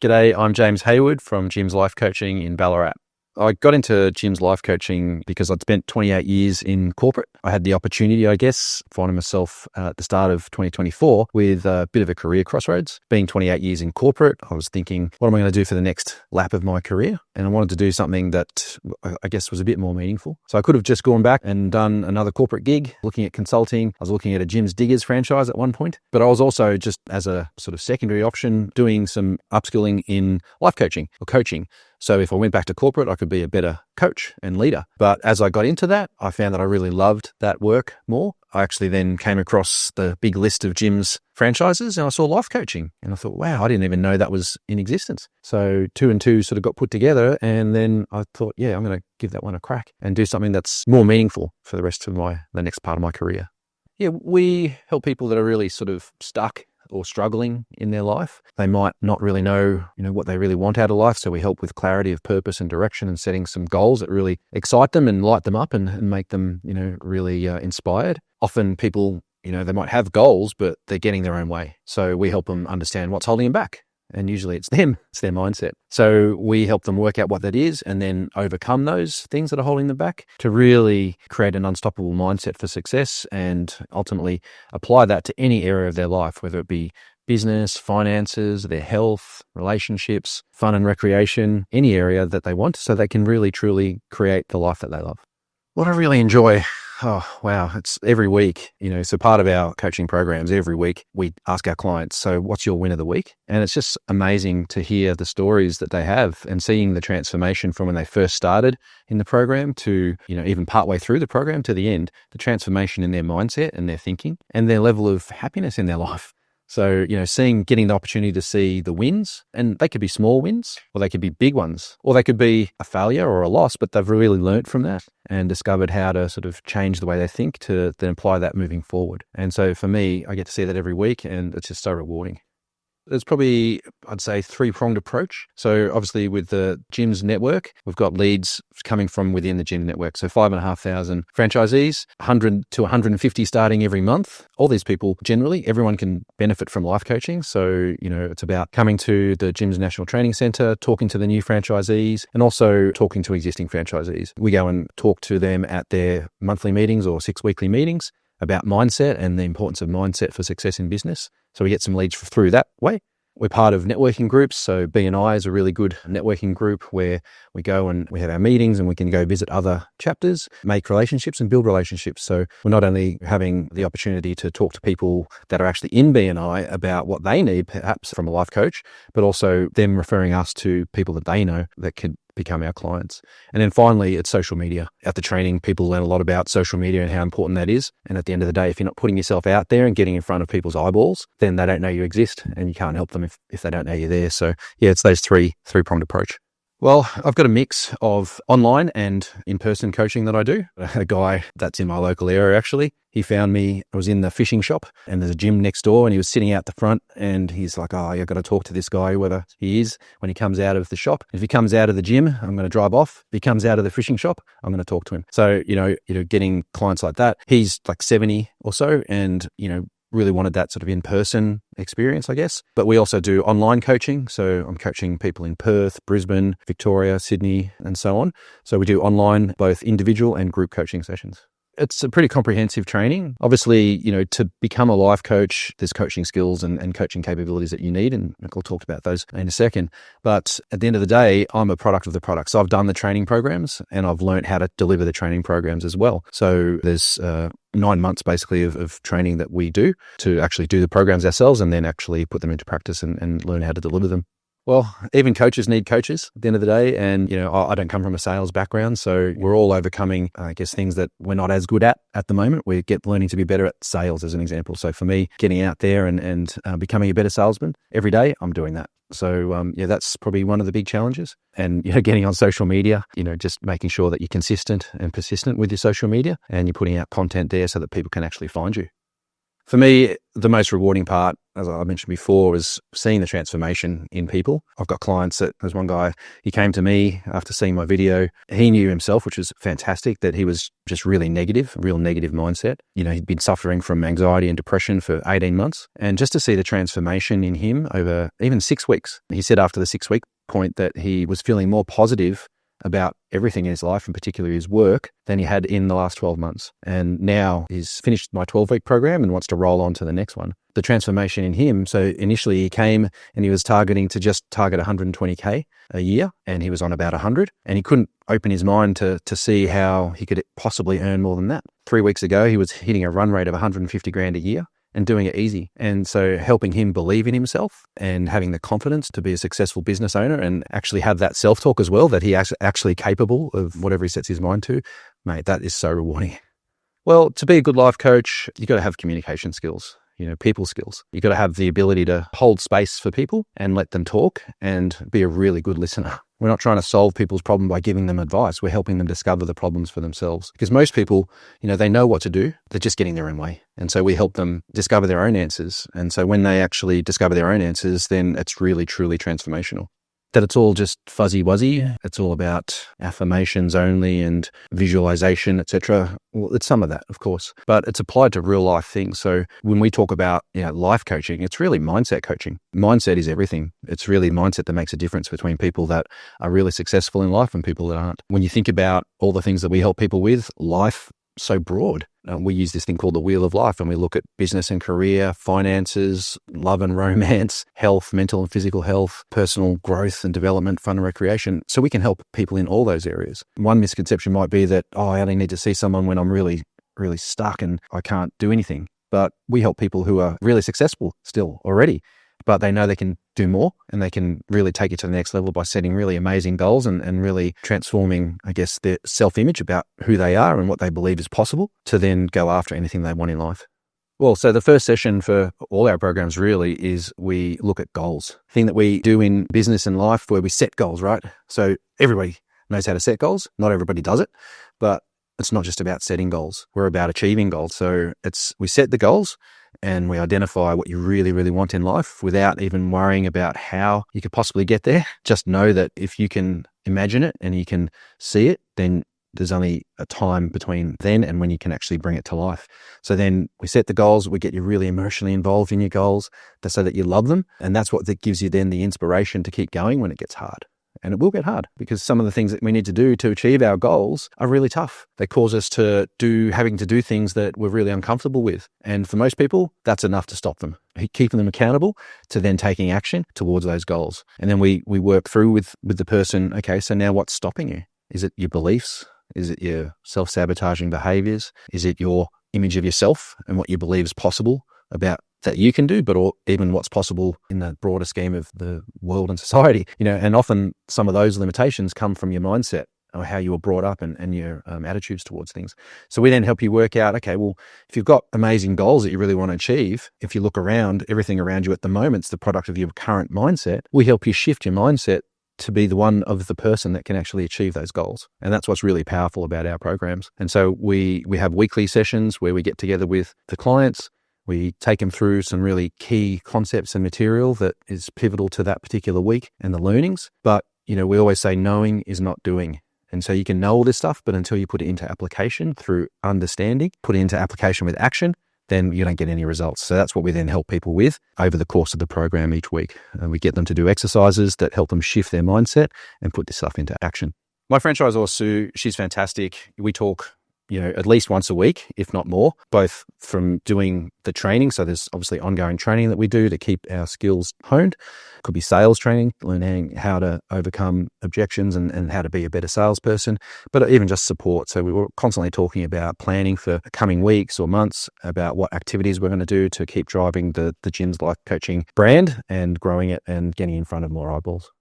G'day, I'm James Haywood from Jim's Life Coaching in Ballarat. I got into Jim's Life Coaching because I'd spent 28 years in corporate. I had the opportunity, finding myself at the start of 2024 with a bit of a career crossroads. Being 28 years in corporate, I was thinking, what am I going to do for the next lap of my career? And I wanted to do something that was a bit more meaningful. So I could have just gone back and done another corporate gig, looking at consulting. I was looking at a Jim's Diggers franchise at one point, but I was also just as a sort of secondary option doing some upskilling in life coaching or coaching. So if I went back to corporate, I could be a better coach and leader. But as I got into that, I found that I really loved that work more. I actually then came across the big list of Jim's franchises and I saw life coaching and I thought, wow, I didn't even know that was in existence. So 2 and 2 sort of got put together and then I thought, yeah, I'm going to give that one a crack and do something that's more meaningful for the rest of the next part of my career. Yeah, we help people that are really sort of stuck or struggling in their life. They might not really know, what they really want out of life. So we help with clarity of purpose and direction and setting some goals that really excite them and light them up and make them, really inspired. Often people, they might have goals, but they're getting their own way. So we help them understand what's holding them back. And usually it's them, it's their mindset. So we help them work out what that is and then overcome those things that are holding them back to really create an unstoppable mindset for success and ultimately apply that to any area of their life, whether it be business, finances, their health, relationships, fun and recreation, any area that they want so they can really, truly create the life that they love. What I really enjoy, it's every week, so part of our coaching programs, every week we ask our clients, so what's your win of the week? And it's just amazing to hear the stories that they have and seeing the transformation from when they first started in the program to, even partway through the program to the end, the transformation in their mindset and their thinking and their level of happiness in their life. So, getting the opportunity to see the wins, and they could be small wins or they could be big ones, or they could be a failure or a loss, but they've really learnt from that and discovered how to sort of change the way they think to then apply that moving forward. And so for me, I get to see that every week and it's just so rewarding. There's probably, I'd say, 3-pronged approach. So obviously with the Jim's network, we've got leads coming from within the Jim network. So 5,500 franchisees, 100 to 150 starting every month. All these people, generally, everyone can benefit from life coaching. So, it's about coming to the Jim's National Training Centre, talking to the new franchisees, and also talking to existing franchisees. We go and talk to them at their monthly meetings or 6 weekly meetings about mindset and the importance of mindset for success in business. So we get some leads through that way. We're part of networking groups. So BNI is a really good networking group where we go and we have our meetings and we can go visit other chapters, make relationships and build relationships. So we're not only having the opportunity to talk to people that are actually in BNI about what they need, perhaps from a life coach, but also them referring us to people that they know that could become our clients. And then finally, it's social media. At the training, people learn a lot about social media and how important that is. And at the end of the day, if you're not putting yourself out there and getting in front of people's eyeballs, then they don't know you exist and you can't help them if they don't know you're there. So yeah, it's those three-pronged approach. Well, I've got a mix of online and in-person coaching that I do. A guy that's in my local area, actually, he found me. I was in the fishing shop and there's a gym next door and he was sitting out the front and he's like, I've got to talk to this guy, whoever he is, when he comes out of the shop. If he comes out of the gym, I'm going to drive off. If he comes out of the fishing shop, I'm going to talk to him. So, getting clients like that. He's like 70 or so and, really wanted that sort of in-person experience, I guess. But we also do online coaching. So I'm coaching people in Perth, Brisbane, Victoria, Sydney, and so on. So we do online, both individual and group coaching sessions. It's a pretty comprehensive training. Obviously, to become a life coach, there's coaching skills and coaching capabilities that you need. And we'll talk about those in a second. But at the end of the day, I'm a product of the product. So I've done the training programs and I've learned how to deliver the training programs as well. So there's 9 months basically of training that we do to actually do the programs ourselves and then actually put them into practice and learn how to deliver them. Well, even coaches need coaches at the end of the day. And, I don't come from a sales background. So we're all overcoming, things that we're not as good at the moment. We get learning to be better at sales as an example. So for me, getting out there and becoming a better salesman every day, I'm doing that. So, that's probably one of the big challenges. And, getting on social media, just making sure that you're consistent and persistent with your social media and you're putting out content there so that people can actually find you. For me, the most rewarding part, as I mentioned before, was seeing the transformation in people. I've got clients that, there's one guy, he came to me after seeing my video. He knew himself, which was fantastic, that he was just really negative, a real negative mindset. He'd been suffering from anxiety and depression for 18 months. And just to see the transformation in him over even 6 weeks, he said after the 6-week point that he was feeling more positive about everything in his life, and particularly his work, than he had in the last 12 months. And now he's finished my 12-week program and wants to roll on to the next one. The transformation in him, so initially he came and he was targeting to just target 120K a year, and he was on about 100, and he couldn't open his mind to see how he could possibly earn more than that. 3 weeks ago, he was hitting a run rate of 150 grand a year and doing it easy. And so helping him believe in himself and having the confidence to be a successful business owner and actually have that self-talk as well, that he actually capable of whatever he sets his mind to, mate, that is so rewarding. Well, to be a good life coach, you got to have communication skills, people skills. You got to have the ability to hold space for people and let them talk and be a really good listener. We're not trying to solve people's problem by giving them advice. We're helping them discover the problems for themselves. Because most people, they know what to do. They're just getting their own way. And so we help them discover their own answers. And so when they actually discover their own answers, then it's really, truly transformational. That it's all just fuzzy wuzzy. It's all about affirmations only and visualization, etc. Well, it's some of that, of course, but it's applied to real life things. So when we talk about life coaching, it's really mindset coaching. Mindset is everything. It's really mindset that makes a difference between people that are really successful in life and people that aren't. When you think about all the things that we help people with, life so broad. We use this thing called the wheel of life, and we look at business and career, finances, love and romance, health, mental and physical health, personal growth and development, fun and recreation. So we can help people in all those areas. One misconception might be that, I only need to see someone when I'm really, really stuck and I can't do anything. But we help people who are really successful still already, but they know they can do more and they can really take it to the next level by setting really amazing goals and really transforming, their self-image about who they are and what they believe is possible to then go after anything they want in life. Well, so the first session for all our programs really is we look at goals. The thing that we do in business and life where we set goals, right? So everybody knows how to set goals. Not everybody does it, but it's not just about setting goals. We're about achieving goals. So we set the goals and we identify what you really, really want in life without even worrying about how you could possibly get there. Just know that if you can imagine it and you can see it, then there's only a time between then and when you can actually bring it to life. So then we set the goals, we get you really emotionally involved in your goals so that you love them. And that's what that gives you then the inspiration to keep going when it gets hard. And it will get hard because some of the things that we need to do to achieve our goals are really tough. They cause us having to do things that we're really uncomfortable with. And for most people, that's enough to stop them, keeping them accountable to then taking action towards those goals. And then we work through with the person, okay, so now what's stopping you? Is it your beliefs? Is it your self-sabotaging behaviors? Is it your image of yourself and what you believe is possible about that you can do, but even what's possible in the broader scheme of the world and society, and often some of those limitations come from your mindset or how you were brought up and your attitudes towards things. So we then help you work out, okay, well, if you've got amazing goals that you really want to achieve, if you look around, everything around you at the moment is the product of your current mindset. We help you shift your mindset to be the one of the person that can actually achieve those goals. And that's what's really powerful about our programs. And so we have weekly sessions where we get together with the clients. We take them through some really key concepts and material that is pivotal to that particular week and the learnings. But, we always say knowing is not doing. And so you can know all this stuff, but until you put it into application through understanding, put it into application with action, then you don't get any results. So that's what we then help people with over the course of the program each week. We get them to do exercises that help them shift their mindset and put this stuff into action. My franchisor, Sue, she's fantastic. We talk at least once a week, if not more, both from doing the training. So there's obviously ongoing training that we do to keep our skills honed. Could be sales training, learning how to overcome objections and how to be a better salesperson, but even just support. So we were constantly talking about planning for coming weeks or months, about what activities we're going to do to keep driving the Jim's Life Coaching brand and growing it and getting in front of more eyeballs.